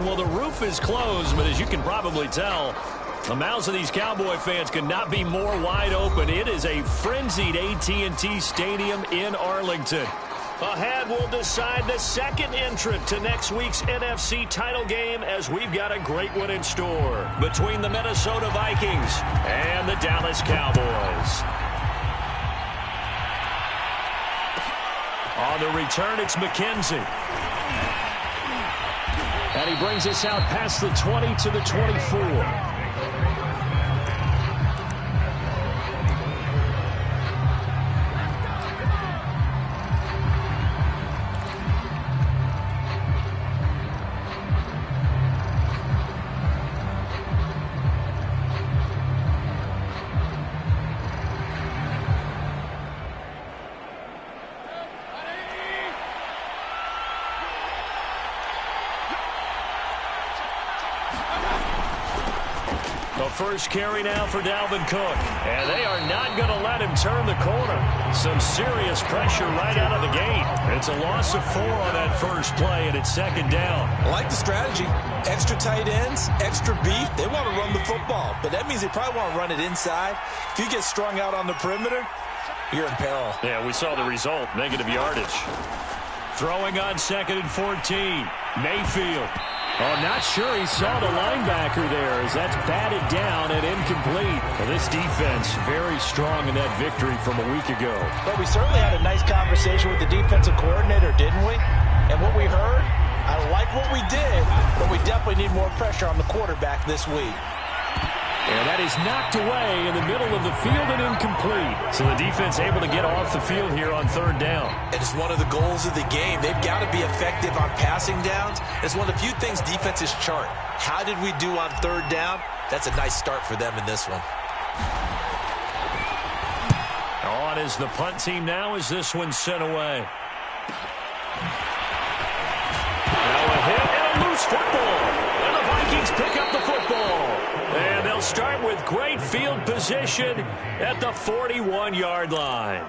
Well, the roof is closed, but as you can probably tell, the mouths of these Cowboy fans could not be more wide open. It is a frenzied AT&T Stadium in Arlington. Ahead, we'll decide the second entrant to next week's NFC title game as we've got a great one in store between the Minnesota Vikings and the Dallas Cowboys. On the return, it's McKenzie. And he brings us out past the 20 to the 24. First carry now for Dalvin Cook. And they are not going to let him turn the corner. Some serious pressure right out of the gate. It's a loss of 4 on that first play, and it's second down. I like the strategy. Extra tight ends, extra beef. They want to run the football, but that means they probably want to run it inside. If you get strung out on the perimeter, you're in peril. Yeah, we saw the result. Negative yardage. Throwing on 2nd and 14. Mayfield. Oh, not sure he saw the linebacker there as that's batted down and incomplete. Well, this defense very strong in that victory from a week ago. But we certainly had a nice conversation with the defensive coordinator, didn't we? And what we heard, I like what we did, but we definitely need more pressure on the quarterback this week. And that is knocked away in the middle of the field and incomplete. So the defense able to get off the field here on 3rd down. And it's one of the goals of the game. They've got to be effective on passing downs. It's one of the few things defenses chart. How did we do on 3rd down? That's a nice start for them in this one. On is the punt team now as this one's sent away. Now a hit and a loose football. And the Vikings pick up the football. And they'll start with great field position at the 41-yard line.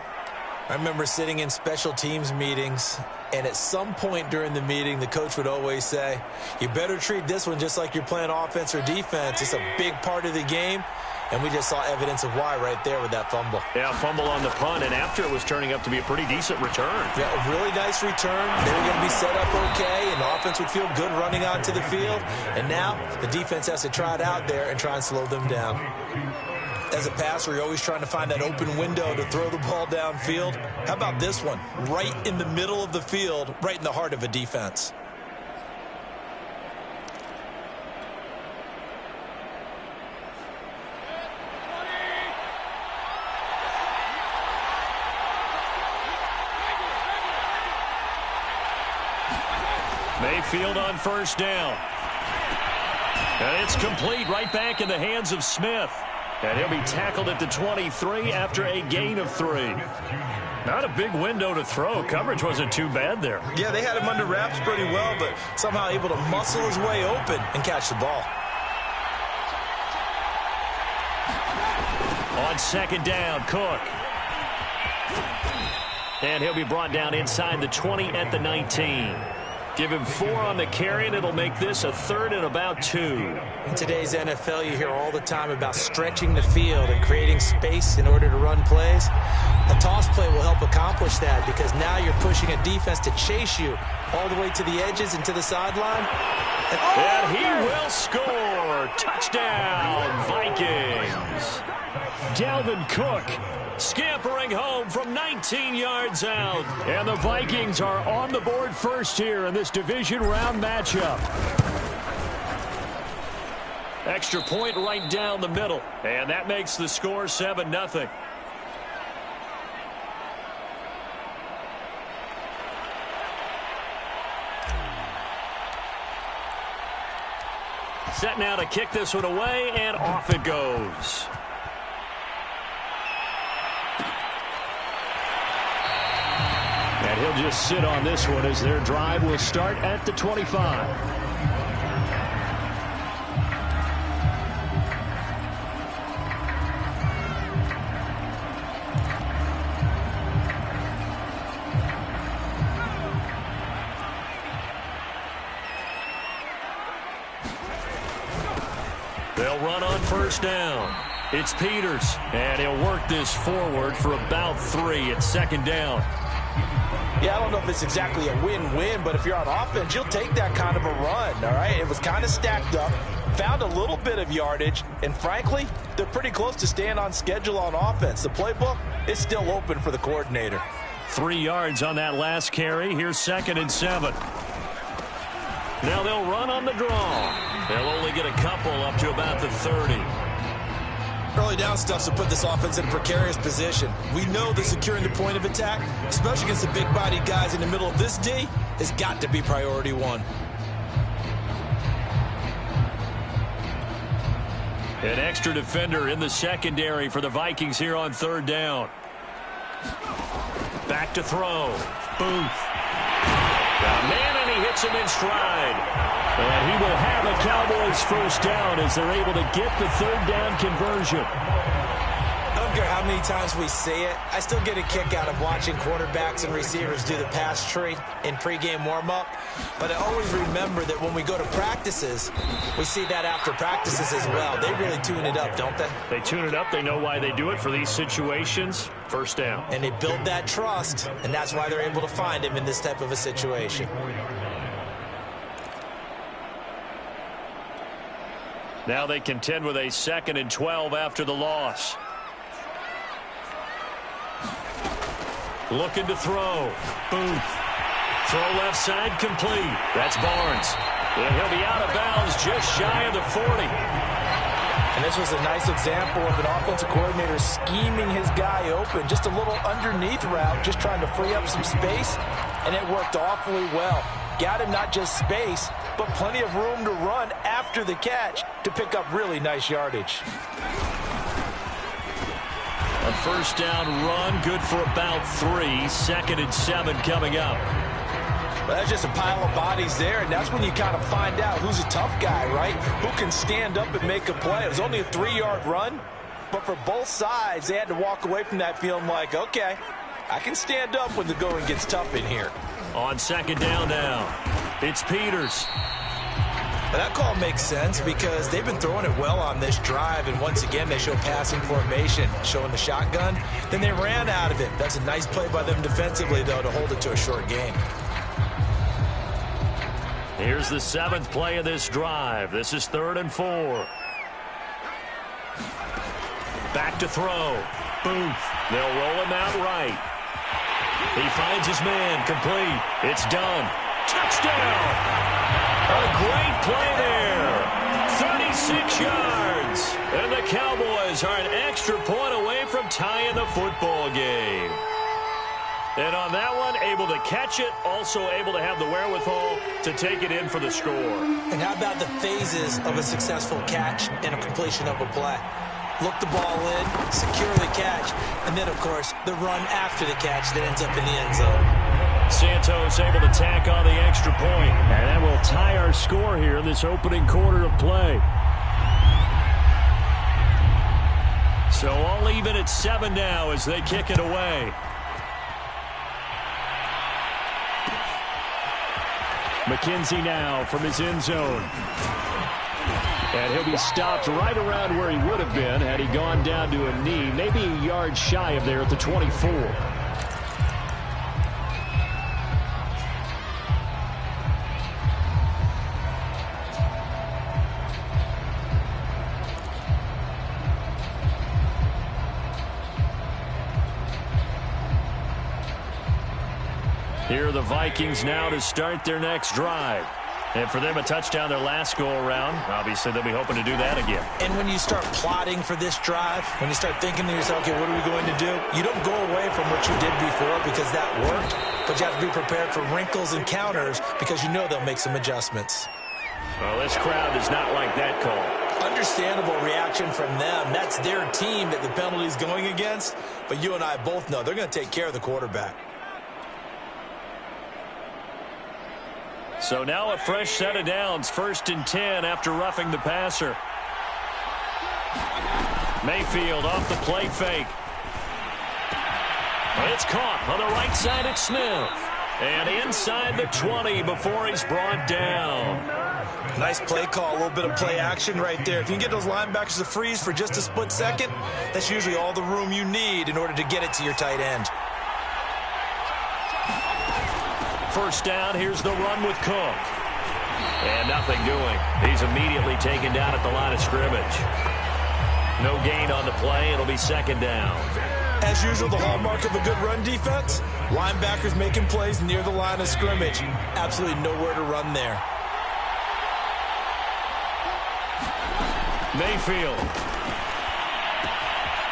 I remember sitting in special teams meetings, and at some point during the meeting, the coach would always say, you better treat this one just like you're playing offense or defense. It's a big part of the game, and we just saw evidence of why right there with that fumble. Yeah, fumble on the punt, and after it was turning up to be a pretty decent return. Yeah, a really nice return. They were going to be set up okay, and the offense would feel good running onto the field. And now the defense has to try it out there and try and slow them down. As a passer, you're always trying to find that open window to throw the ball downfield. How about this one? Right in the middle of the field, right in the heart of a defense. Mayfield on 1st down. And it's complete right back in the hands of Smith. And he'll be tackled at the 23 after a gain of 3. Not a big window to throw. Coverage wasn't too bad there. Yeah, they had him under wraps pretty well, but somehow able to muscle his way open and catch the ball. On 2nd down, Cook. And he'll be brought down inside the 20 at the 19. Give him 4 on the carry, and it'll make this a 3rd and about 2. In today's NFL, you hear all the time about stretching the field and creating space in order to run plays. A toss play will help accomplish that because now you're pushing a defense to chase you all the way to the edges and to the sideline. And he will score. Touchdown, Vikings. Dalvin Cook scampering home from 19 yards out. And the Vikings are on the board first here in this division round matchup. Extra point right down the middle. And that makes the score 7-0. Set now to kick this one away, and off it goes. And he'll just sit on this one as their drive will start at the 25. They'll run on first down. It's Peters, and he'll work this forward for about 3 at second down. Yeah, I don't know if it's exactly a win-win, but if you're on offense, you'll take that kind of a run, all right? It was kind of stacked up, found a little bit of yardage, and frankly, they're pretty close to staying on schedule on offense. The playbook is still open for the coordinator. 3 yards on that last carry. Here's 2nd and 7. Now they'll run on the draw. They'll only get a couple up to about the 30. Early down stuff to put this offense in a precarious position. We know that securing the point of attack, especially against the big-bodied guys in the middle of this D, has got to be priority one. An extra defender in the secondary for the Vikings here on 3rd down. Back to throw. Booth. Man, and he hits him in stride. And he will have a Cowboys first down as they're able to get the 3rd down conversion. I don't care how many times we see it. I still get a kick out of watching quarterbacks and receivers do the pass tree in pregame warm-up. But I always remember that when we go to practices, we see that after practices as well. They really tune it up, don't they? They tune it up. They know why they do it for these situations. First down. And they build that trust, and that's why they're able to find him in this type of a situation. Now they contend with a 2nd and 12 after the loss. Looking to throw. Booth. Throw left side complete. That's Barnes. And he'll be out of bounds just shy of the 40. And this was a nice example of an offensive coordinator scheming his guy open. Just a little underneath route, just trying to free up some space. And it worked awfully well. Got him not just space, but plenty of room to run after the catch to pick up really nice yardage. A first down run, good for about 3. 2nd and 7 coming up. Well, that's just a pile of bodies there, and that's when you kind of find out who's a tough guy, right? Who can stand up and make a play. It was only a 3-yard run, but for both sides, they had to walk away from that feeling like, okay, I can stand up when the going gets tough in here. On 2nd down now, it's Peters. That call makes sense because they've been throwing it well on this drive, and once again they show passing formation, showing the shotgun. Then they ran out of it. That's a nice play by them defensively, though, to hold it to a short gain. Here's the 7th play of this drive. This is 3rd and 4. Back to throw. Booth. They'll roll him out right. He finds his man. Complete. It's done. Touchdown! A great play there. 36 yards. And the Cowboys are an extra point away from tying the football game. And on that one, able to catch it, also able to have the wherewithal to take it in for the score. And how about the phases of a successful catch and a completion of a play? Look the ball in, securely catch, and then, of course, the run after the catch that ends up in the end zone. Santos able to tack on the extra point. And that will tie our score here in this opening quarter of play. So all even at 7 now as they kick it away. McKenzie now from his end zone. And he'll be stopped right around where he would have been had he gone down to a knee, maybe a yard shy of there at the 24. Here are the Vikings now to start their next drive. And for them, a touchdown their last go-around. Obviously, they'll be hoping to do that again. And when you start plotting for this drive, when you start thinking to yourself, okay, what are we going to do? You don't go away from what you did before because that worked, but you have to be prepared for wrinkles and counters because you know they'll make some adjustments. Well, this crowd does not like that call. Understandable reaction from them. That's their team that the penalty is going against, but you and I both know they're going to take care of the quarterback. So now a fresh set of downs, 1st and 10 after roughing the passer. Mayfield off the play fake. It's caught on the right side at Smith. And inside the 20 before he's brought down. Nice play call, a little bit of play action right there. If you can get those linebackers to freeze for just a split second, that's usually all the room you need in order to get it to your tight end. First down, here's the run with Cook. And nothing doing. He's immediately taken down at the line of scrimmage. No gain on the play. It'll be second down. As usual, the hallmark of a good run defense, linebackers making plays near the line of scrimmage. Absolutely nowhere to run there. Mayfield.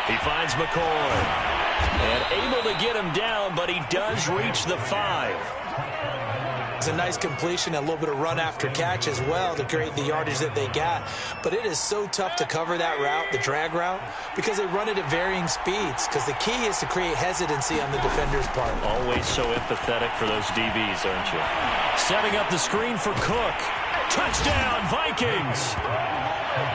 He finds McCoy. And able to get him down, but he does reach the 5. It's a nice completion, a little bit of run after catch as well to create the yardage that they got. But it is so tough to cover that route, the drag route, because they run it at varying speeds. Because the key is to create hesitancy on the defender's part. Always so empathetic for those DBs, aren't you? Setting up the screen for Cook. Touchdown, Vikings!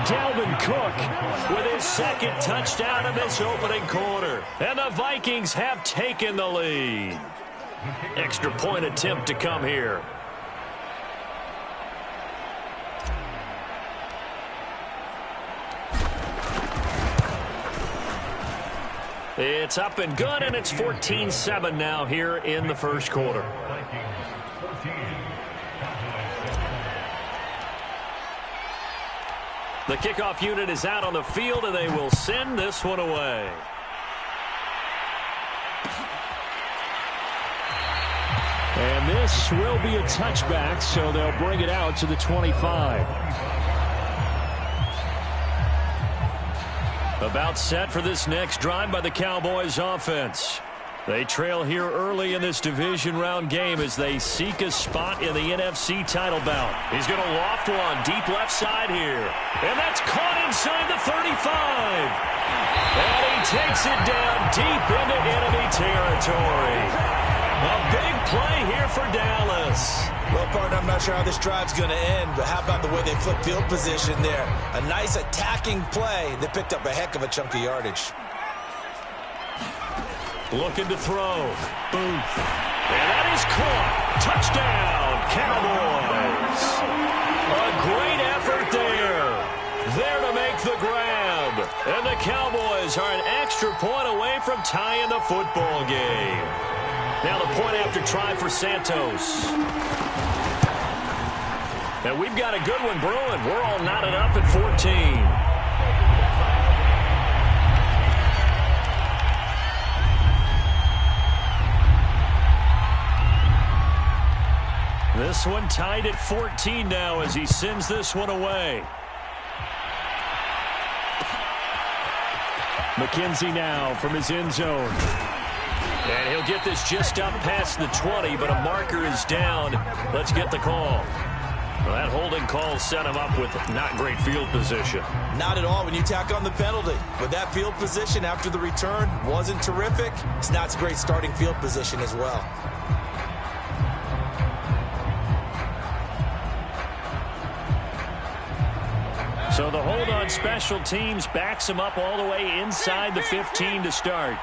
Dalvin Cook with his second touchdown in this opening quarter. And the Vikings have taken the lead. Extra point attempt to come here. It's up and good, and it's 14-7 now here in the first quarter. The kickoff unit is out on the field, and they will send this one away. And this will be a touchback, so they'll bring it out to the 25. About set for this next drive by the Cowboys offense. They trail here early in this division round game as they seek a spot in the NFC title bout. He's going to loft one deep left side here. And that's caught inside the 35. And he takes it down deep into enemy territory. A big play here for Dallas. Well, partner, I'm not sure how this drive's going to end, but how about the way they flip field position there? A nice attacking play that picked up a heck of a chunk of yardage. Looking to throw. Booth. And that is caught. Touchdown, Cowboys. A great effort there. There to make the grab. And the Cowboys are an extra point away from tying the football game. Now the point after try for Santos. And we've got a good one brewing. We're all knotted up at 14. This one tied at 14 now as he sends this one away. McKenzie now from his end zone. And he'll get this just up past the 20, but a marker is down. Let's get the call. Well, that holding call set him up with not great field position. Not at all when you tack on the penalty. But that field position after the return wasn't terrific. It's not a great starting field position as well. So the hold on special teams backs him up all the way inside the 15 to start.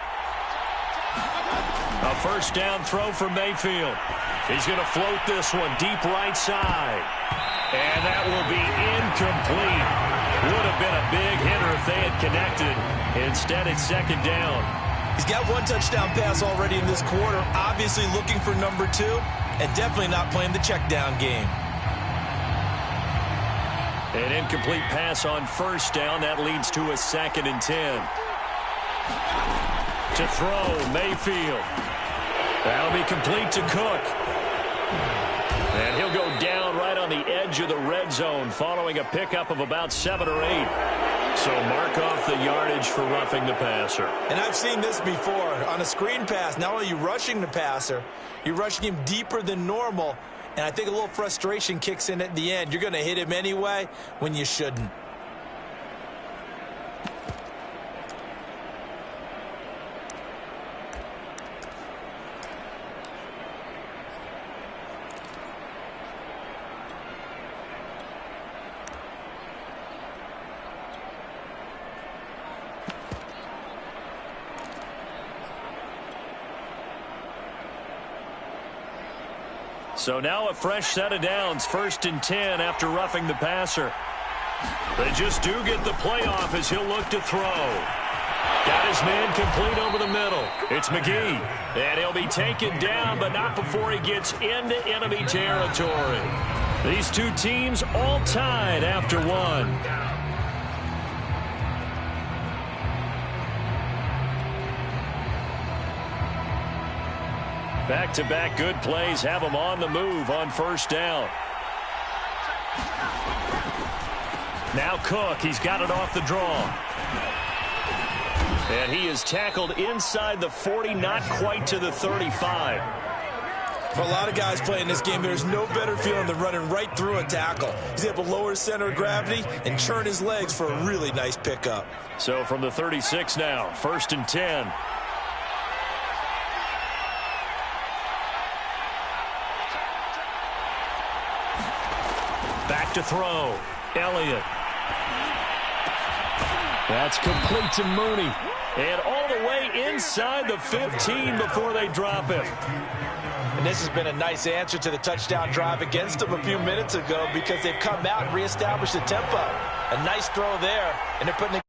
A first down throw for Mayfield. He's going to float this one deep right side. And that will be incomplete. Would have been a big hitter if they had connected. Instead, it's second down. He's got one touchdown pass already in this quarter. Obviously looking for number 2. And definitely not playing the check down game. An incomplete pass on first down. That leads to a 2nd and 10. To throw, Mayfield. That'll be complete to Cook. And he'll go down right on the edge of the red zone following a pickup of about 7 or 8. So mark off the yardage for roughing the passer. And I've seen this before. On a screen pass, not only are you rushing the passer, you're rushing him deeper than normal. And I think a little frustration kicks in at the end. You're going to hit him anyway when you shouldn't. So now a fresh set of downs, 1st and 10 after roughing the passer. They just do get the playoff as he'll look to throw. Got his man complete over the middle. It's McGee. And he'll be taken down, but not before he gets into enemy territory. These two teams all tied after one. Back-to-back good plays have him on the move on 1st down. Now Cook, he's got it off the draw. And he is tackled inside the 40, not quite to the 35. For a lot of guys playing this game, there's no better feeling than running right through a tackle. He's able to lower his center of gravity and churn his legs for a really nice pickup. So from the 36 now, 1st and 10. Back to throw. Elliott. That's complete to Mooney. And all the way inside the 15 before they drop him. And this has been a nice answer to the touchdown drive against them a few minutes ago because they've come out and reestablished the tempo. A nice throw there, and they're putting it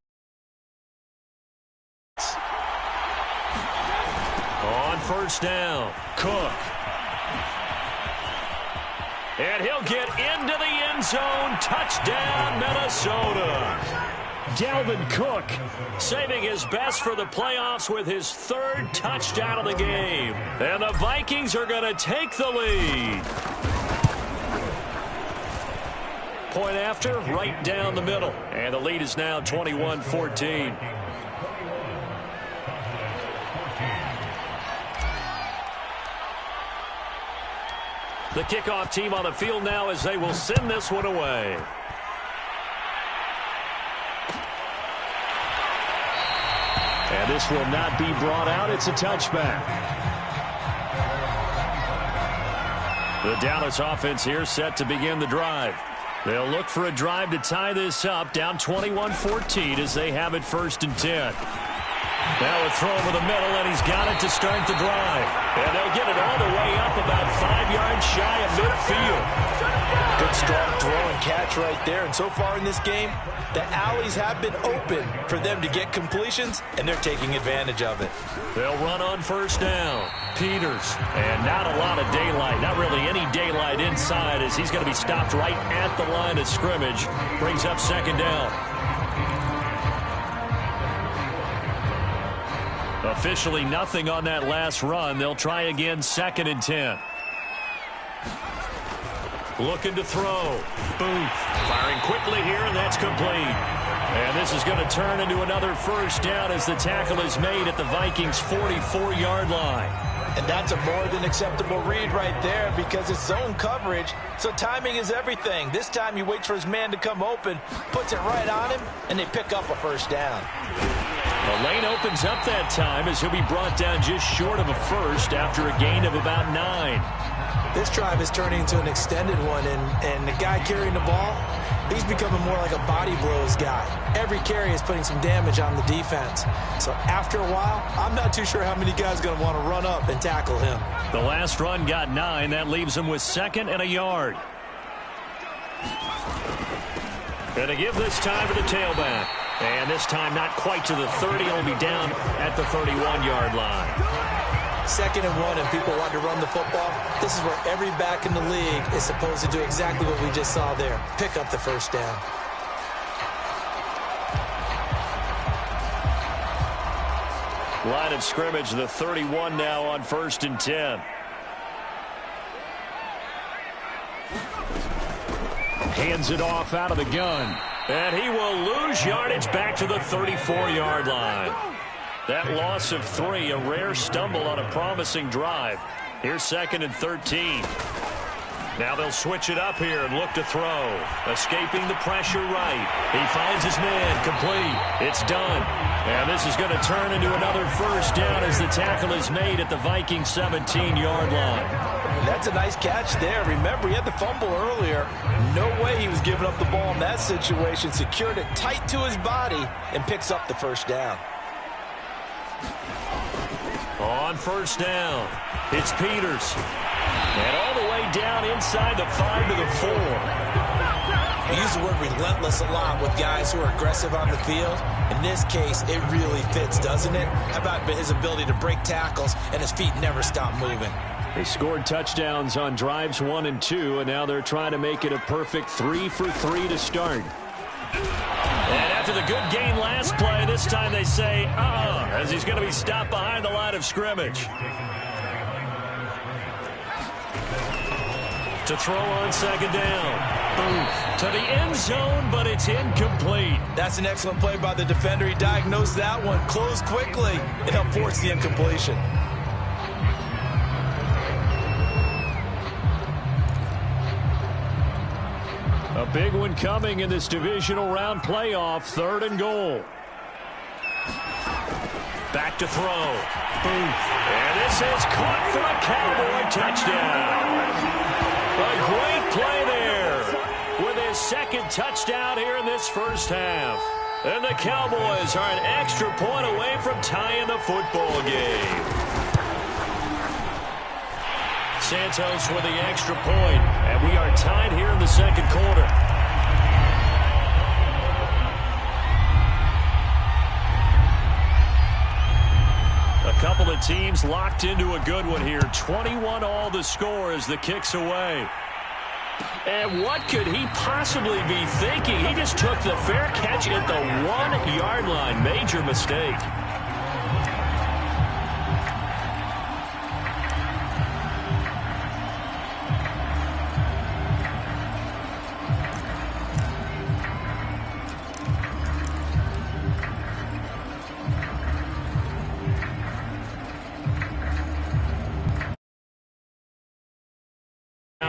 on 1st down. Cook. And he'll get into the end zone. Touchdown, Minnesota. Dalvin Cook saving his best for the playoffs with his 3rd touchdown of the game. And the Vikings are going to take the lead. Point after, right down the middle. And the lead is now 21-14. The kickoff team on the field now as they will send this one away. And this will not be brought out. It's a touchback. The Dallas offense here set to begin the drive. They'll look for a drive to tie this up, down 21-14 as they have it 1st and 10. Now a throw over the middle, and he's got it to start the drive. And they'll get it all the way up about 5 yards shy of midfield. Good strong throw and catch right there. And so far in this game, the alleys have been open for them to get completions, and they're taking advantage of it. They'll run on 1st down. Peters. And not a lot of daylight. Not really any daylight inside as he's going to be stopped right at the line of scrimmage. Brings up 2nd down. Officially nothing on that last run. They'll try again 2nd and 10. Looking to throw. Booth firing quickly here, and that's complete. And this is going to turn into another 1st down as the tackle is made at the Vikings' 44-yard line. And that's a more than acceptable read right there because it's zone coverage, so timing is everything. This time he waits for his man to come open, puts it right on him, and they pick up a 1st down. The lane opens up that time as he'll be brought down just short of a 1st after a gain of about 9. This drive is turning into an extended one, and the guy carrying the ball, he's becoming more like a body blows guy. Every carry is putting some damage on the defense. So after a while, I'm not too sure how many guys are going to want to run up and tackle him. The last run got 9. That leaves him with 2nd and a yard. Going to give this time to the tailback. And this time not quite to the 30. He'll be down at the 31-yard line. 2nd and 1, and people want to run the football. This is where every back in the league is supposed to do exactly what we just saw there. Pick up the 1st down. Line of scrimmage, the 31 now on 1st and 10. Hands it off out of the gun. And he will lose yardage back to the 34-yard line. That loss of 3, a rare stumble on a promising drive. Here's 2nd and 13. Now they'll switch it up here and look to throw. Escaping the pressure right. He finds his man complete. It's done. And this is going to turn into another 1st down as the tackle is made at the Vikings 17-yard line. That's a nice catch there. Remember, he had the fumble earlier. No way he was giving up the ball in that situation. Secured it tight to his body and picks up the 1st down. On 1st down, it's Peters. And all the way down inside the 5 to the 4. We use the word relentless a lot with guys who are aggressive on the field. In this case, it really fits, doesn't it? How about his ability to break tackles and his feet never stop moving? They scored touchdowns on drives 1 and 2, and now they're trying to make it a perfect 3 for 3 to start. And after the good gain last play, this time they say, as he's going to be stopped behind the line of scrimmage. To throw on second down. To the end zone, but it's incomplete. That's an excellent play by the defender. He diagnosed that one, closed quickly, and helped force the incompletion. A big one coming in this divisional round playoff, 3rd and goal. Back to throw. And this is caught for a Cowboy touchdown. A great play there with his second touchdown here in this first half. And the Cowboys are an extra point away from tying the football game. Santos with the extra point, and we are tied here in the second quarter. A couple of teams locked into a good one here. 21 all the score as the kick's away. And what could he possibly be thinking? He just took the fair catch at the 1-yard line. Major mistake.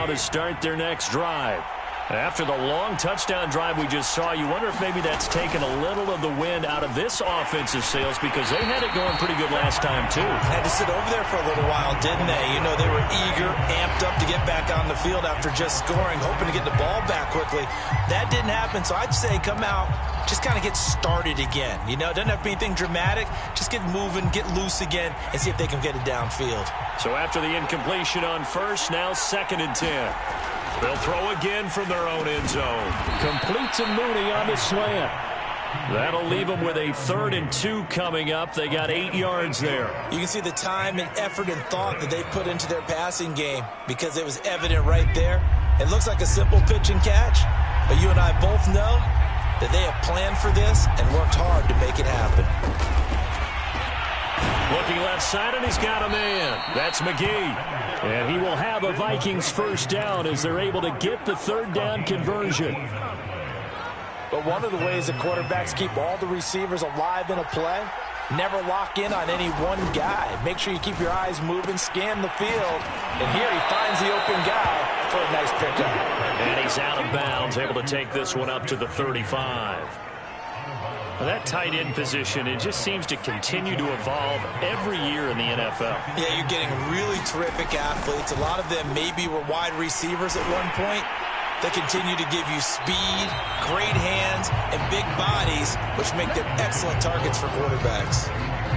To start their next drive. After the long touchdown drive we just saw, you wonder if maybe that's taken a little of the wind out of this offensive sails, because they had it going pretty good last time too. Had to sit over there for a little while, didn't they? You know, they were eager, amped up to get back on the field after just scoring, hoping to get the ball back quickly. That didn't happen, so I'd say come out, just kind of get started again. You know, it doesn't have to be anything dramatic. Just get moving, get loose again, and see if they can get it downfield. So after the incompletion on first, now 2nd and 10. They'll throw again from their own end zone. Complete to Mooney on the slant. That'll leave them with a 3rd and 2 coming up. They got 8 yards there. You can see the time and effort and thought that they put into their passing game, because it was evident right there. It looks like a simple pitch and catch, but you and I both know that they have planned for this and worked hard to make it happen. Looking left side, and he's got a man. That's McGee. And he will have a Vikings first down as they're able to get the 3rd down conversion. But one of the ways that quarterbacks keep all the receivers alive in a play, never lock in on any one guy. Make sure you keep your eyes moving, scan the field. And here he finds the open guy for a nice pickup. And he's out of bounds, able to take this one up to the 35. Well, that tight end position, it just seems to continue to evolve every year in the NFL. Yeah, you're getting really terrific athletes. A lot of them maybe were wide receivers at one point. They continue to give you speed, great hands, and big bodies, which make them excellent targets for quarterbacks.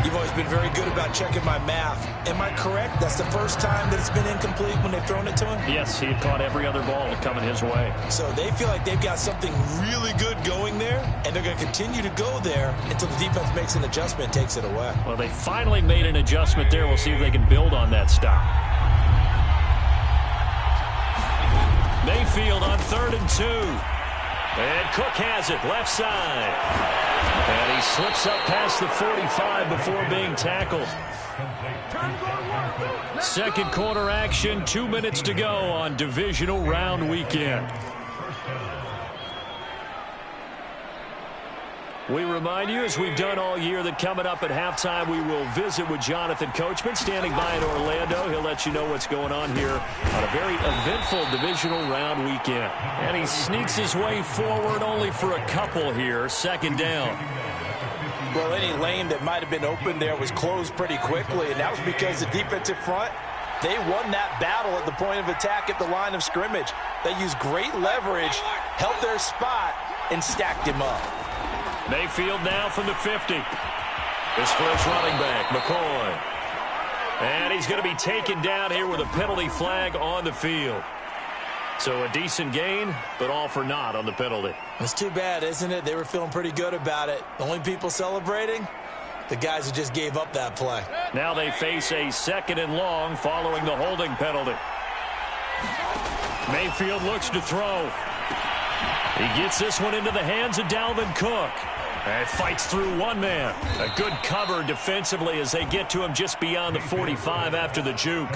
You've always been very good about checking my math. Am I correct? That's the first time that it's been incomplete when they've thrown it to him? Yes, he had caught every other ball coming his way. So they feel like they've got something really good going there, and they're going to continue to go there until the defense makes an adjustment and takes it away. Well, they finally made an adjustment there. We'll see if they can build on that stop. Mayfield on 3rd and 2. And Cook has it, left side. And he slips up past the 45 before being tackled. Second quarter action, 2 minutes to go on divisional round weekend. We remind you, as we've done all year, that coming up at halftime, we will visit with Jonathan Coachman standing by in Orlando. He'll let you know what's going on here on a very eventful divisional round weekend. And he sneaks his way forward only for a couple here. 2nd down. Well, any lane that might have been open there was closed pretty quickly, and that was because the defensive front, they won that battle at the point of attack at the line of scrimmage. They used great leverage, held their spot, and stacked him up. Mayfield now from the 50. This for his running back, McCoy. And he's going to be taken down here with a penalty flag on the field. So a decent gain, but all for naught on the penalty. It's too bad, isn't it? They were feeling pretty good about it. The only people celebrating, the guys who just gave up that play. Now they face a 2nd and long following the holding penalty. Mayfield looks to throw. He gets this one into the hands of Dalvin Cook. And fights through one man. A good cover defensively as they get to him just beyond the 45 after the juke.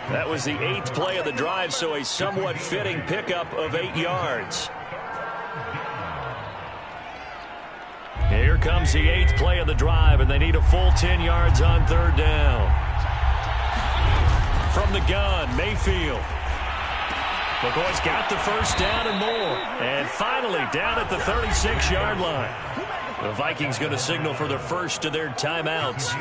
That was the 8th play of the drive, so a somewhat fitting pickup of 8 yards. Here comes the 8th play of the drive, and they need a full 10 yards on 3rd down. From the gun, Mayfield. McCoy's got the first down and more. And finally down at the 36-yard line. The Vikings going to signal for the first of their timeouts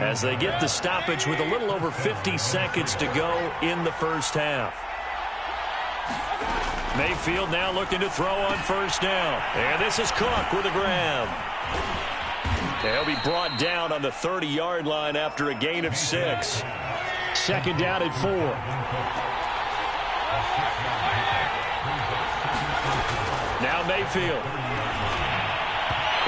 as they get the stoppage with a little over 50 seconds to go in the first half. Mayfield now looking to throw on first down. And this is Cook with a grab. He'll be brought down on the 30-yard line after a gain of 6. 2nd down and 4. Now Mayfield.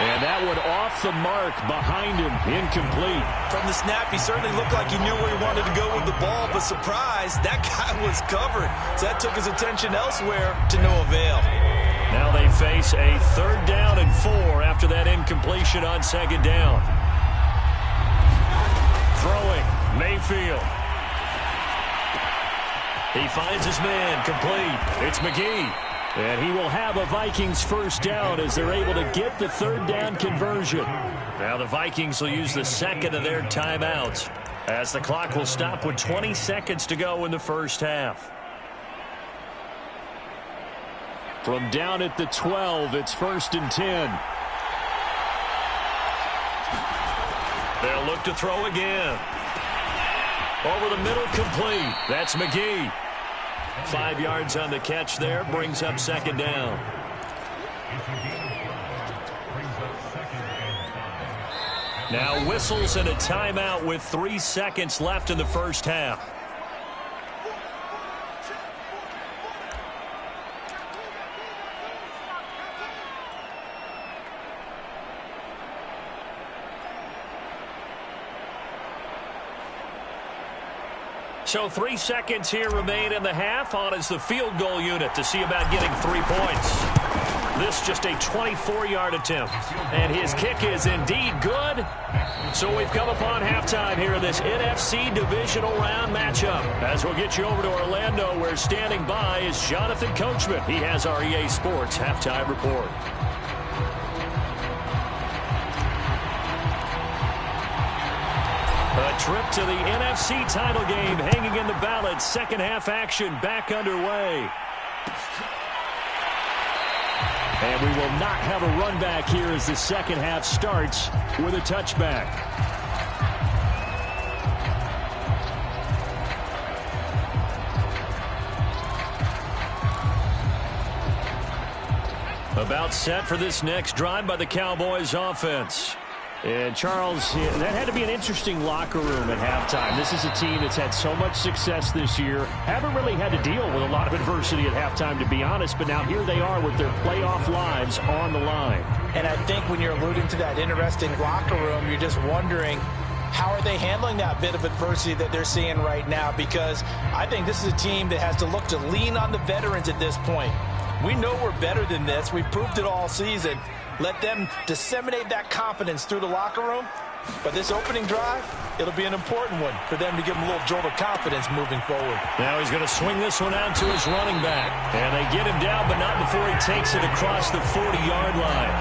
And that one off the mark behind him, incomplete. From the snap, he certainly looked like he knew where he wanted to go with the ball, but surprise, that guy was covered. So that took his attention elsewhere to no avail. Now they face a 3rd down and 4 after that incompletion on 2nd down. Throwing, Mayfield. He finds his man, complete. It's McGee. And he will have a Vikings first down as they're able to get the 3rd down conversion. Now the Vikings will use the 2nd of their timeouts as the clock will stop with 20 seconds to go in the first half. From down at the 12, it's 1st and 10. They'll look to throw again. Over the middle, complete. That's McGee. 5 yards on the catch there, brings up 2nd down. Now whistles and a timeout with 3 seconds left in the first half. So 3 seconds here remain in the half. On is the field goal unit to see about getting 3 points. This just a 24-yard attempt. And his kick is indeed good. So we've come upon halftime here in this NFC divisional round matchup. As we'll get you over to Orlando, where standing by is Jonathan Coachman. He has our EA Sports halftime report. A trip to the NFC title game hanging in the balance. Second half action back underway. And we will not have a run back here as the second half starts with a touchback. About set for this next drive by the Cowboys offense. And, Charles, that had to be an interesting locker room at halftime. This is a team that's had so much success this year. Haven't really had to deal with a lot of adversity at halftime, to be honest. But now here they are with their playoff lives on the line. And I think when you're alluding to that interesting locker room, you're just wondering, how are they handling that bit of adversity that they're seeing right now? Because I think this is a team that has to look to lean on the veterans at this point. We know we're better than this. We've proved it all season. Let them disseminate that confidence through the locker room. But this opening drive, it'll be an important one for them to give them a little jolt of confidence moving forward. Now he's going to swing this one out to his running back. And they get him down, but not before he takes it across the 40-yard line.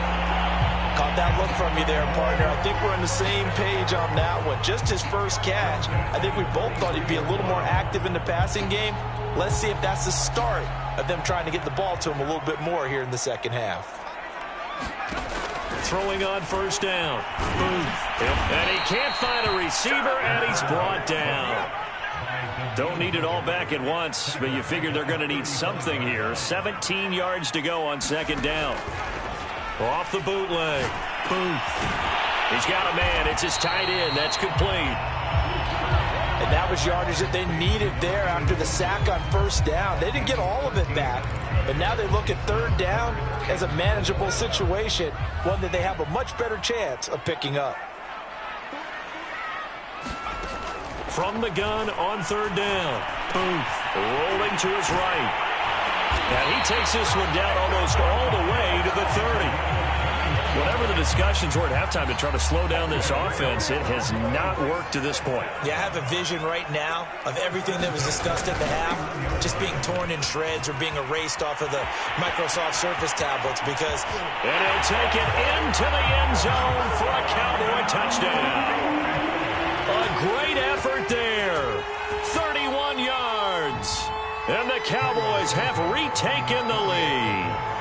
Caught that look from you there, partner. I think we're on the same page on that one. Just his first catch. I think we both thought he'd be a little more active in the passing game. Let's see if that's the start of them trying to get the ball to him a little bit more here in the second half. Throwing on first down. And he can't find a receiver, and he's brought down. Don't need it all back at once, but you figure they're going to need something here. 17 yards to go on second down. Off the bootleg. Booth. He's got a man. It's his tight end. That's complete. And that was yardage that they needed there after the sack on first down. They didn't get all of it back, but now they look at third down as a manageable situation, one that they have a much better chance of picking up. From the gun on third down. Booth rolling to his right. And he takes this one down almost all the way to the 30. Whatever the discussions were at halftime to try to slow down this offense, it has not worked to this point. Yeah, I have a vision right now of everything that was discussed at the half just being torn in shreds or being erased off of the Microsoft Surface tablets because... And he'll take it into the end zone for a Cowboy touchdown. A great effort there. 31 yards. And the Cowboys have retaken the lead.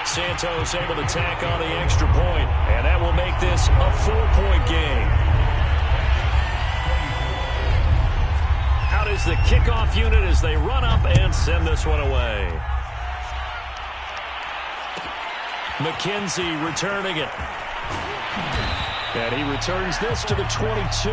Santos able to tack on the extra point, and that will make this a 4-point game. Out is the kickoff unit as they run up and send this one away. McKenzie returning it. And he returns this to the 22.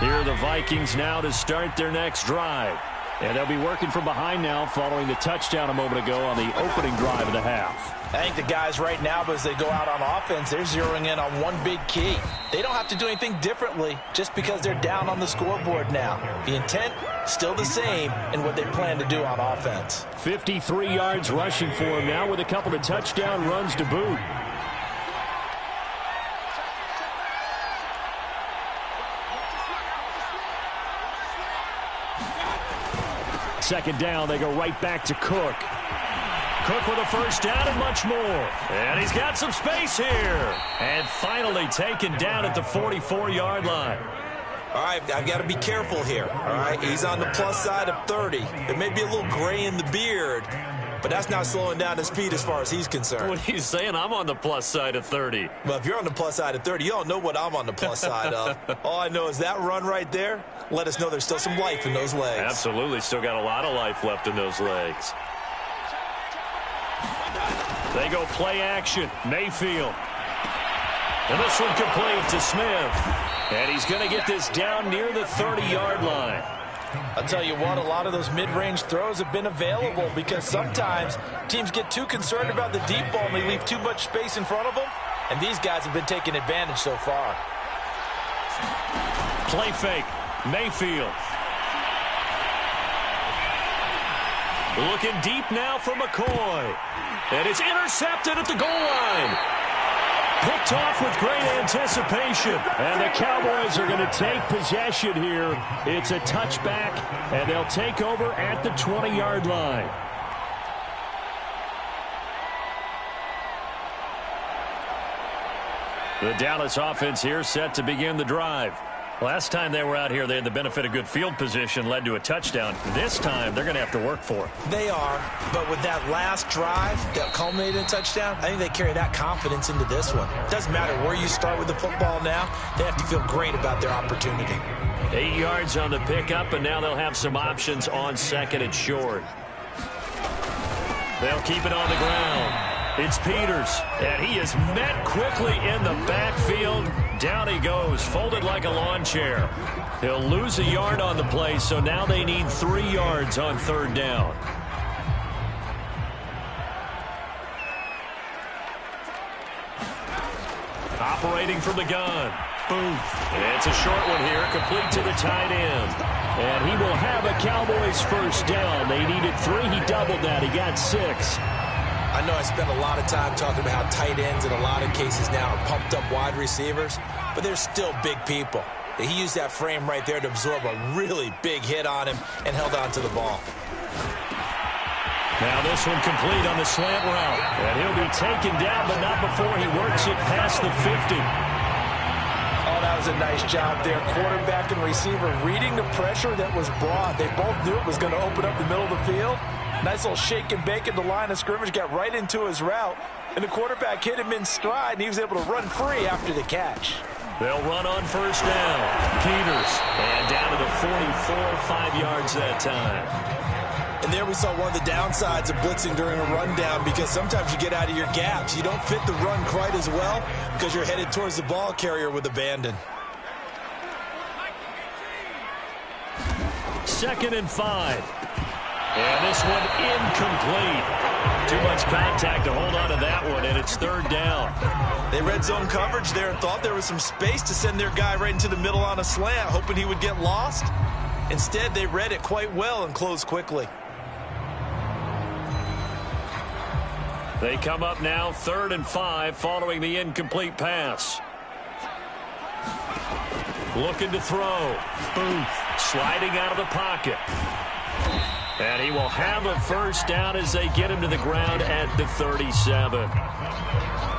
Here are the Vikings now to start their next drive. And they'll be working from behind now following the touchdown a moment ago on the opening drive of the half. I think the guys right now, as they go out on offense, they're zeroing in on one big key. They don't have to do anything differently just because they're down on the scoreboard now. The intent, still the same in what they plan to do on offense. 53 yards rushing for him now with a couple of touchdown runs to boot. Second down, they go right back to Cook. Cook with a first down and much more. And he's got some space here. And finally taken down at the 44-yard line. All right, I've got to be careful here. All right, he's on the plus side of 30. There may be a little gray in the beard, but that's not slowing down his speed as far as he's concerned. What are you saying? I'm on the plus side of 30. Well, if you're on the plus side of 30, you don't know what I'm on the plus side of. All I know is that run right there let us know there's still some life in those legs. Absolutely, still got a lot of life left in those legs. They go play action. Mayfield. And this one complete to Smith. And he's going to get this down near the 30-yard line. I'll tell you what, a lot of those mid-range throws have been available because sometimes teams get too concerned about the deep ball and they leave too much space in front of them. And these guys have been taking advantage so far. Play fake. Mayfield. Looking deep now for McCoy. And it's intercepted at the goal line. Picked off with great anticipation. And the Cowboys are going to take possession here. It's a touchback, and they'll take over at the 20-yard line. The Dallas offense here set to begin the drive. Last time they were out here, they had the benefit of good field position, led to a touchdown. This time, they're going to have to work for it. They are, but with that last drive that culminated in a touchdown, I think they carry that confidence into this one. It doesn't matter where you start with the football now. They have to feel great about their opportunity. 8 yards on the pickup, and now they'll have some options on second and short. They'll keep it on the ground. It's Peters, and he is met quickly in the backfield. Down he goes, folded like a lawn chair. He'll lose a yard on the play, so now they need 3 yards on third down. Operating from the gun. Booth. And it's a short one here, complete to the tight end. And he will have a Cowboys first down. They needed 3. He doubled that. He got 6. I know I spent a lot of time talking about how tight ends in a lot of cases now are pumped up wide receivers, but they're still big people. He used that frame right there to absorb a really big hit on him and held on to the ball. Now this one complete on the slant route. And he'll be taken down, but not before he works it past the 50. Oh, that was a nice job there. Quarterback and receiver reading the pressure that was brought. They both knew it was going to open up the middle of the field. Nice little shake and bake at the line of scrimmage, got right into his route. And the quarterback hit him in stride, and he was able to run free after the catch. They'll run on first down. Peters. And down to the 44, 5 yards that time. And And there we saw one of the downsides of blitzing during a rundown, because sometimes you get out of your gaps. You don't fit the run quite as well because you're headed towards the ball carrier with abandon. 2nd and 5. And this one incomplete. Too much contact to hold on to that one, and it's 3rd down. They read zone coverage there and thought there was some space to send their guy right into the middle on a slant, hoping he would get lost. Instead, they read it quite well and closed quickly. They come up now 3rd and 5 following the incomplete pass. Looking to throw. Booth sliding out of the pocket. And he will have a 1st down as they get him to the ground at the 37.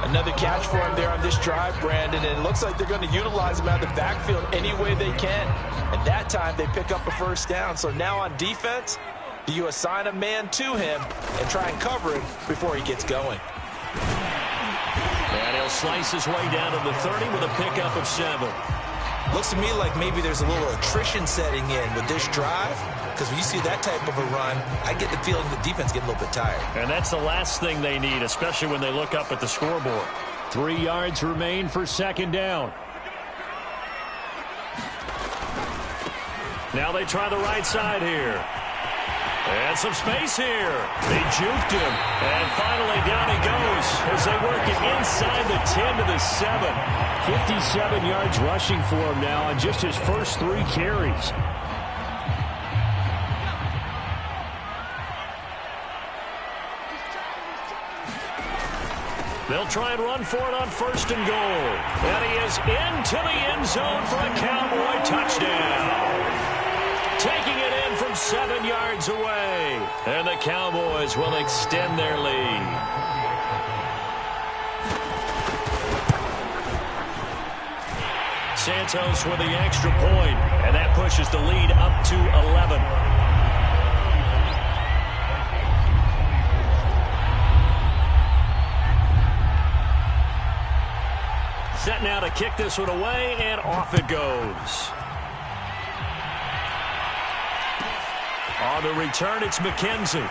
Another catch for him there on this drive, Brandon, and it looks like they're going to utilize him out of the backfield any way they can. And that time they pick up a 1st down. So now on defense, do you assign a man to him and try and cover him before he gets going? And he'll slice his way down to the 30 with a pickup of 7. Looks to me like maybe there's a little attrition setting in with this drive, because when you see that type of a run, I get the feeling the defense getting a little bit tired. And that's the last thing they need, especially when they look up at the scoreboard. 3 yards remain for 2nd down. Now they try the right side here. And some space here. They juked him. And finally down he goes as they work it inside the 10 to the 7. 57 yards rushing for him now on just his first 3 carries. They'll try and run for it on 1st and goal. And he is into the end zone for a Cowboy touchdown. Taking it in from 7 yards away. And the Cowboys will extend their lead. Santos with the extra point, and that pushes the lead up to 11. Set now to kick this one away, and off it goes. On the return, it's McKenzie.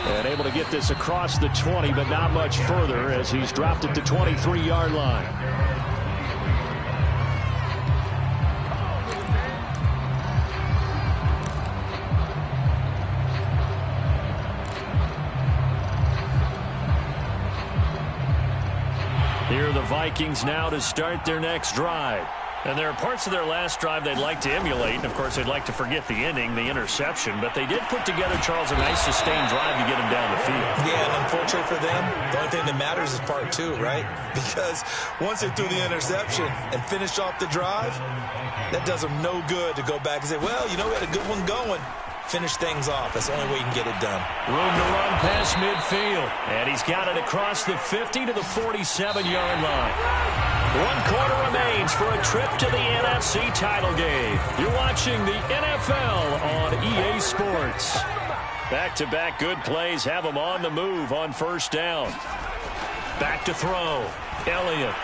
And able to get this across the 20, but not much further as he's dropped at the 23-yard line. Here are the Vikings now to start their next drive. And there are parts of their last drive they'd like to emulate. And, of course, they'd like to forget the ending, the interception. But they did put together, Charles, a nice sustained drive to get him down the field. Yeah, and unfortunately for them, the only thing that matters is part 2, right? Because once they threw the interception and finished off the drive, that does them no good to go back and say, well, you know, we had a good one going. Finish things off. That's the only way you can get it done. Room to run past midfield. And he's got it across the 50 to the 47-yard line. 1 quarter remains for a trip to the NFC title game. You're watching the NFL on EA Sports. Back-to-back good plays have them on the move on 1st down. Back to throw. Elliott.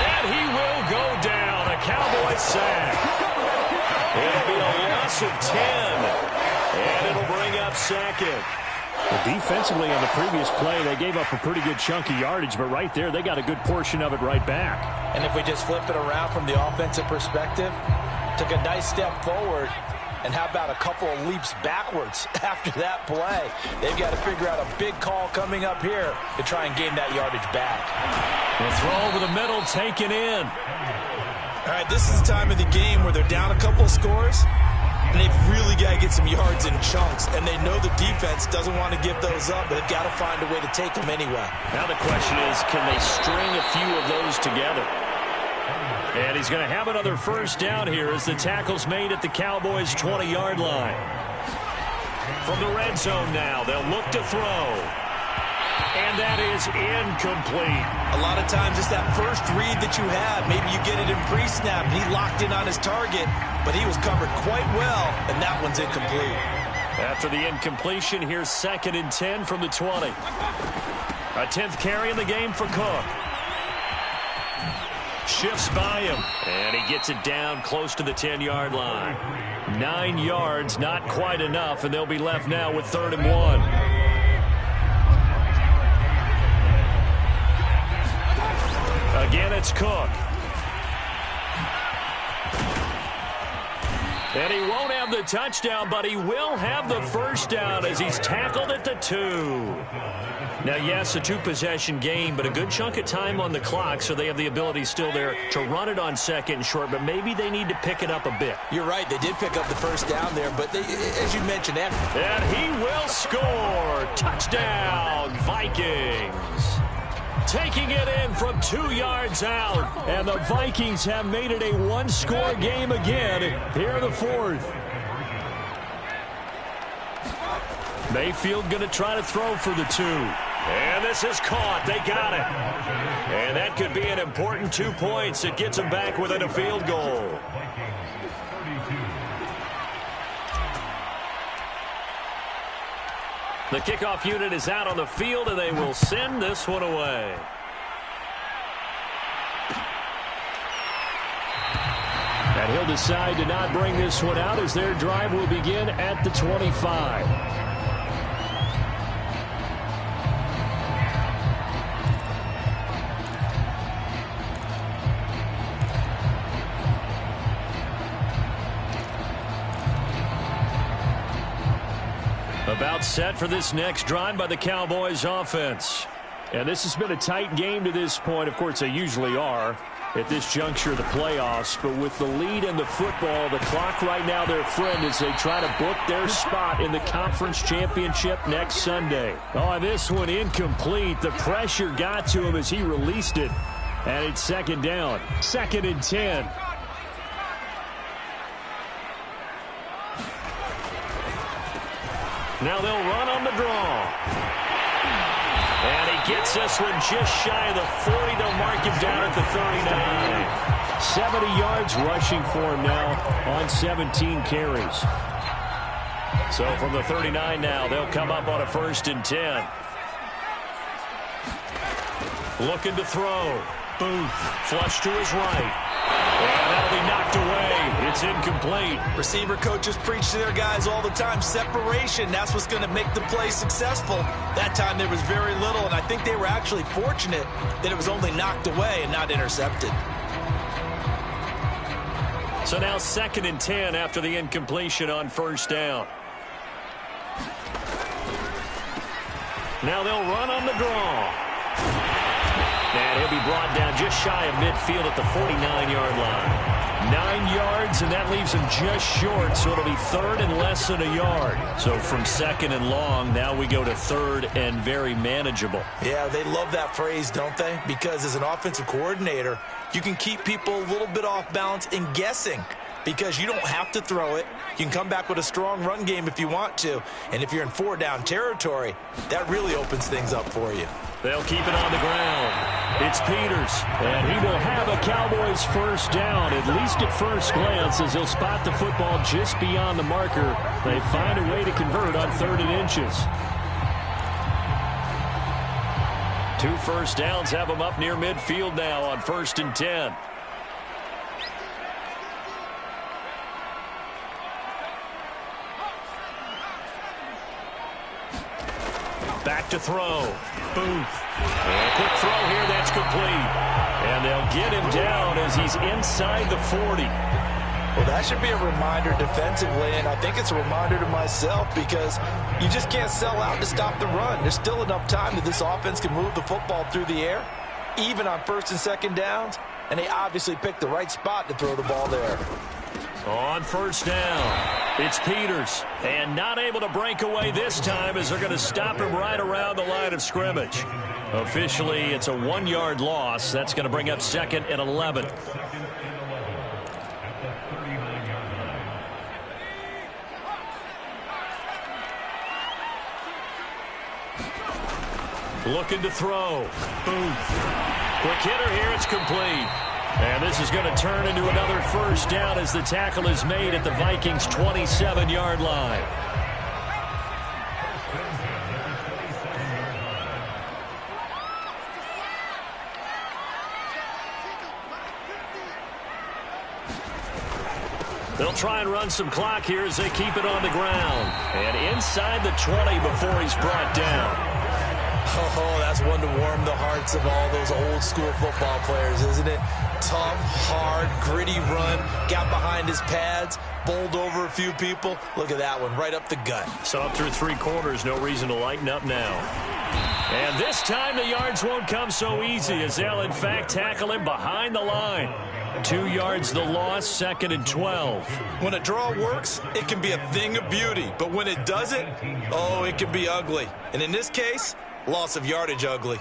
And he will go down. A Cowboy sack. It'll be a loss of 10. And it'll bring up 2nd. Well, defensively on the previous play, they gave up a pretty good chunk of yardage, but right there, they got a good portion of it right back. And if we just flip it around from the offensive perspective, took a nice step forward, and how about a couple of leaps backwards after that play? They've got to figure out a big call coming up here to try and gain that yardage back. The throw over the middle, taken in. All right, this is the time of the game where they're down a couple of scores, and they've really got to get some yards in chunks, and they know the defense doesn't want to give those up, but they've got to find a way to take them anyway. Now the question is, can they string a few of those together? And he's going to have another 1st down here as the tackle's made at the Cowboys' 20-yard line. From the red zone now, they'll look to throw. And that is incomplete. A lot of times it's that first read that you have. Maybe you get it in pre-snap, and he locked in on his target, but he was covered quite well, and that one's incomplete. After the incompletion, here's 2nd and 10 from the 20. A 10th carry in the game for Cook. Shifts by him, and he gets it down close to the 10-yard line. 9 yards, not quite enough, and they'll be left now with 3rd and 1. Again, it's Cook. And he won't have the touchdown, but he will have the first down as he's tackled at the 2. Now, yes, a 2-possession game, but a good chunk of time on the clock, so they have the ability still there to run it on 2nd and short, but maybe they need to pick it up a bit. You're right. They did pick up the first down there, but they, as you mentioned, and he will score. Touchdown, Vikings. Taking it in from 2 yards out, and the Vikings have made it a 1-score game again here in the 4th. Mayfield going to try to throw for the 2. And this is caught. They got it. And that could be an important 2 points. It gets them back within a field goal. The kickoff unit is out on the field, and they will send this one away. And he'll decide to not bring this one out as their drive will begin at the 25. About set for this next drive by the Cowboys offense. And this has been a tight game to this point. Of course, they usually are at this juncture of the playoffs. But with the lead in the football, the clock right now their friend as they try to book their spot in the conference championship next Sunday. Oh, this one incomplete. The pressure got to him as he released it. And it's 2nd down. 2nd and 10. Now they'll run on the draw. And he gets this one just shy of the 40. They'll mark him down at the 39. 70 yards rushing for him now on 17 carries. So from the 39 now, they'll come up on a 1st and 10. Looking to throw. Booth. Flush to his right. And that'll be knocked away. It's incomplete. Receiver coaches preach to their guys all the time. Separation, that's what's going to make the play successful. That time there was very little, and I think they were actually fortunate that it was only knocked away and not intercepted. So now 2nd and 10 after the incompletion on 1st down. Now they'll run on the draw. And he'll be brought down just shy of midfield at the 49-yard line. 9 yards, and that leaves him just short, so it'll be 3rd and less than a yard. So from 2nd and long, now we go to 3rd and very manageable. Yeah, they love that phrase, don't they? Because as an offensive coordinator, you can keep people a little bit off balance and guessing. Because you don't have to throw it. You can come back with a strong run game if you want to. And if you're in 4-down territory, that really opens things up for you. They'll keep it on the ground. It's Peters, and he will have a Cowboys 1st down, at least at first glance, as he'll spot the football just beyond the marker. They find a way to convert on 3rd and inches. 2 first downs have them up near midfield now on 1st and 10. Back to throw. Booth. And a quick throw here. That's complete. And they'll get him down as he's inside the 40. Well, that should be a reminder defensively, and I think it's a reminder to myself because you just can't sell out to stop the run. There's still enough time that this offense can move the football through the air, even on 1st and 2nd downs, and they obviously picked the right spot to throw the ball there. On 1st down, it's Peters, and not able to break away this time as they're going to stop him right around the line of scrimmage. Officially, it's a 1-yard loss. That's going to bring up 2nd and 11. Looking to throw. Booth. Quick hitter here. It's complete. And this is going to turn into another 1st down as the tackle is made at the Vikings' 27-yard line. They'll try and run some clock here as they keep it on the ground. And inside the 20 before he's brought down. Oh, that's one to warm the hearts of all those old school football players, isn't it? Tough, hard, gritty run, got behind his pads, bowled over a few people. Look at that one, right up the gut. So up through 3 quarters, no reason to lighten up now. And this time the yards won't come so easy as they'll in fact tackle him behind the line. 2 yards the loss, 2nd and 12. When a draw works, it can be a thing of beauty. But when it doesn't, oh, it can be ugly. And in this case, loss of yardage ugly.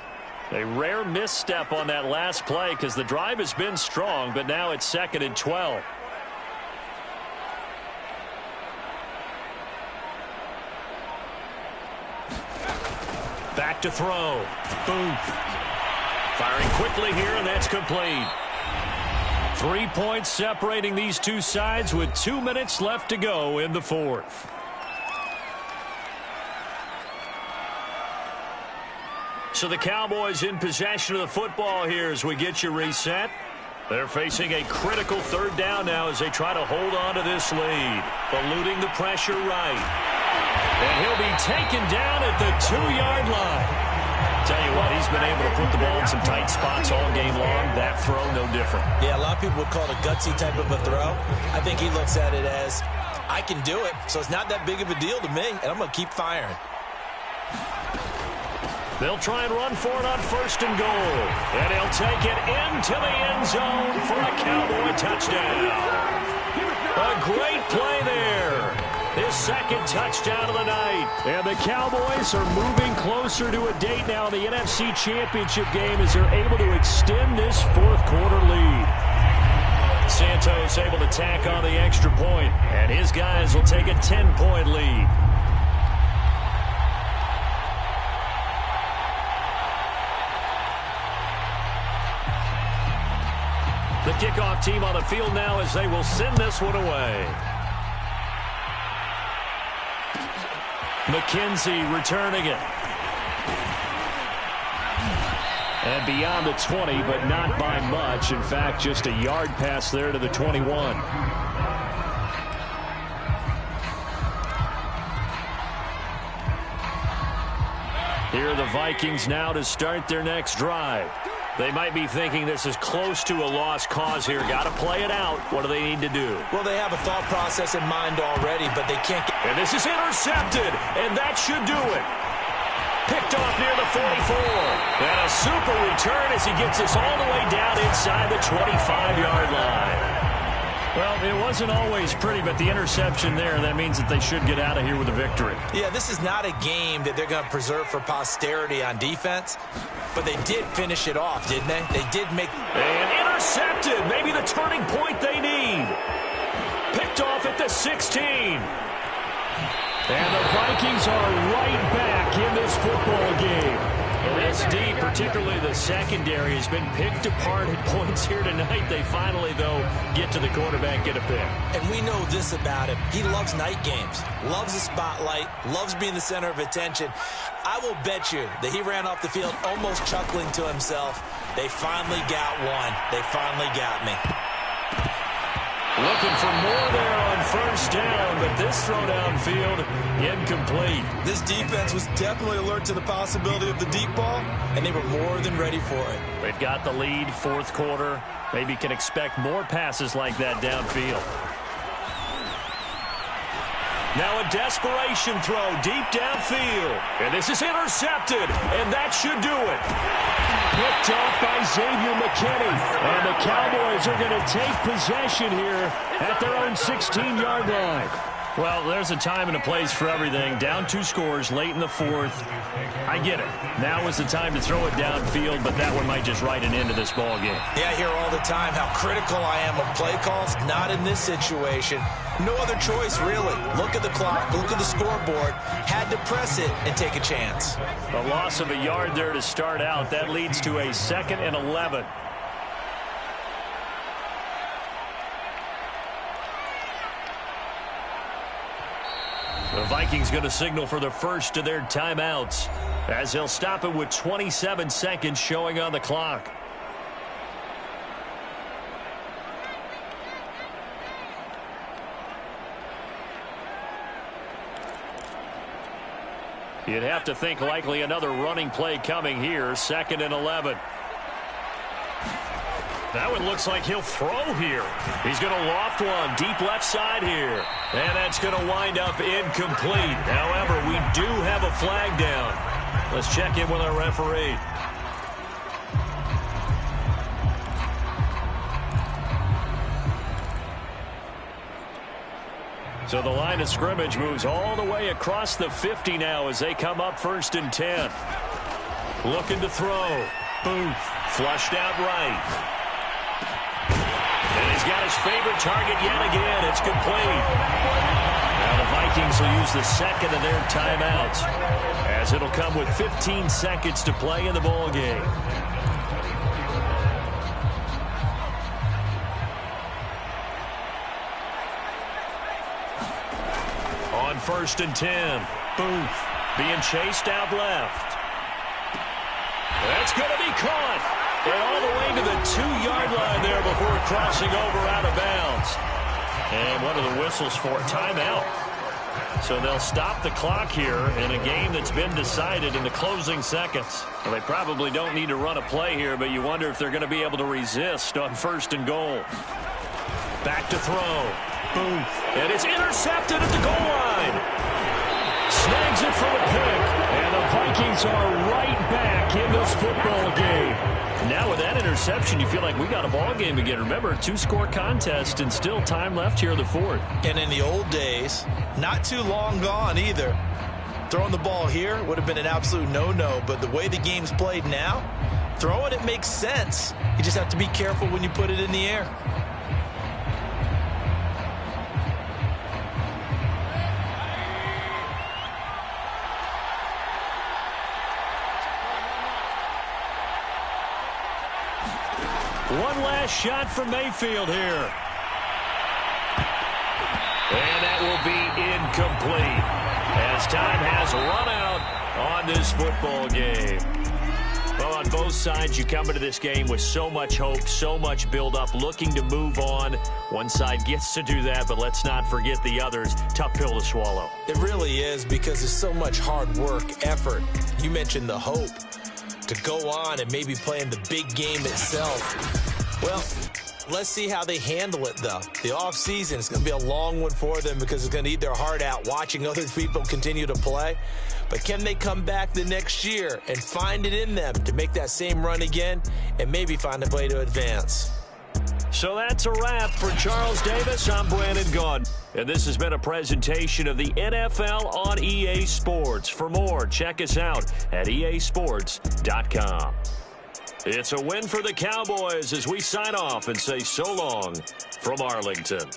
A rare misstep on that last play because the drive has been strong, but now it's 2nd and 12. Back to throw. Boom. Firing quickly here, and that's complete. 3 points separating these two sides with 2 minutes left to go in the 4th. So the Cowboys in possession of the football here as we get you reset. They're facing a critical 3rd down now as they try to hold on to this lead. Eluding the pressure right. And he'll be taken down at the 2-yard line. Tell you what, he's been able to put the ball in some tight spots all game long. That throw, no different. Yeah, a lot of people would call it a gutsy type of a throw. I think he looks at it as, I can do it, so it's not that big of a deal to me, and I'm going to keep firing. They'll try and run for it on 1st and goal. And he'll take it into the end zone for a Cowboy touchdown. A great play there. His 2nd touchdown of the night. And the Cowboys are moving closer to a date now in the NFC Championship game as they're able to extend this 4th quarter lead. Santos able to tack on the extra point, and his guys will take a 10-point lead. The kickoff team on the field now as they will send this one away. McKenzie returning it. And beyond the 20, but not by much. In fact, just a yard pass there to the 21. Here are the Vikings now to start their next drive. They might be thinking this is close to a lost cause here. Got to play it out. What do they need to do? Well, they have a thought process in mind already, but they can't get... And this is intercepted, and that should do it. Picked off near the 44. And a super return as he gets this all the way down inside the 25-yard line. Well, it wasn't always pretty, but the interception there, that means that they should get out of here with a victory. Yeah, this is not a game that they're going to preserve for posterity on defense, but they did finish it off, didn't they? They did make... And intercepted, maybe the turning point they need. Picked off at the 16. And the Vikings are right back in this football game. This D, particularly the secondary, has been picked apart at points here tonight. They finally, though, get to the quarterback, get a pick. And we know this about him. He loves night games, loves the spotlight, loves being the center of attention. I will bet you that he ran off the field almost chuckling to himself. They finally got one. They finally got me. Looking for more there on 1st down, but this throw downfield incomplete. This defense was definitely alert to the possibility of the deep ball, and they were more than ready for it. They've got the lead, 4th quarter. Maybe can expect more passes like that downfield. Now a desperation throw deep downfield. And this is intercepted, and that should do it. Picked off by Xavier McKinney. And the Cowboys are going to take possession here at their own 16-yard line. Well, there's a time and a place for everything. Down 2 scores late in the 4th. I get it. Now is the time to throw it downfield, but that one might just write an end to this ball game. Yeah, I hear all the time how critical I am of play calls. Not in this situation. No other choice, really. Look at the clock. Look at the scoreboard. Had to press it and take a chance. A loss of a yard there to start out. That leads to a 2nd and 11. The Vikings going to signal for the first of their timeouts as they'll stop it with 27 seconds showing on the clock. You'd have to think likely another running play coming here, 2nd and 11. That one looks like he'll throw here. He's going to loft one deep left side here. And that's going to wind up incomplete. However, we do have a flag down. Let's check in with our referee. So the line of scrimmage moves all the way across the 50 now as they come up 1st and 10. Looking to throw. Booth. Flushed out right. And he's got his favorite target yet again. It's complete. Now the Vikings will use the 2nd of their timeouts as it'll come with 15 seconds to play in the ball game. On 1st and 10, Booth being chased out left. That's going to be caught. And all the way to the 2-yard line there before crossing over out of bounds. And what are the whistles for? Timeout. So they'll stop the clock here in a game that's been decided in the closing seconds. Well, they probably don't need to run a play here, but you wonder if they're going to be able to resist on 1st and goal. Back to throw. Booth. And it's intercepted at the goal line. Snags it for the pick. And the Vikings are right back in this football game. Now with that interception, you feel like we got a ball game again. Remember, 2-score contest and still time left here in the 4th. And in the old days, not too long gone either. Throwing the ball here would have been an absolute no-no, but the way the game's played now, throwing it makes sense. You just have to be careful when you put it in the air. One last shot from Mayfield here. And that will be incomplete as time has run out on this football game. Well, on both sides, you come into this game with so much hope, so much build-up, looking to move on. One side gets to do that, but let's not forget the others. Tough pill to swallow. It really is because there's so much hard work, effort. You mentioned the hope to go on and maybe play in the big game itself. Well, let's see how they handle it, though. The offseason is going to be a long one for them because it's going to eat their heart out watching other people continue to play. But can they come back the next year and find it in them to make that same run again and maybe find a way to advance? So that's a wrap for Charles Davis. I'm Brandon Gaudin. And this has been a presentation of the NFL on EA Sports. For more, check us out at easports.com. It's a win for the Cowboys as we sign off and say so long from Arlington.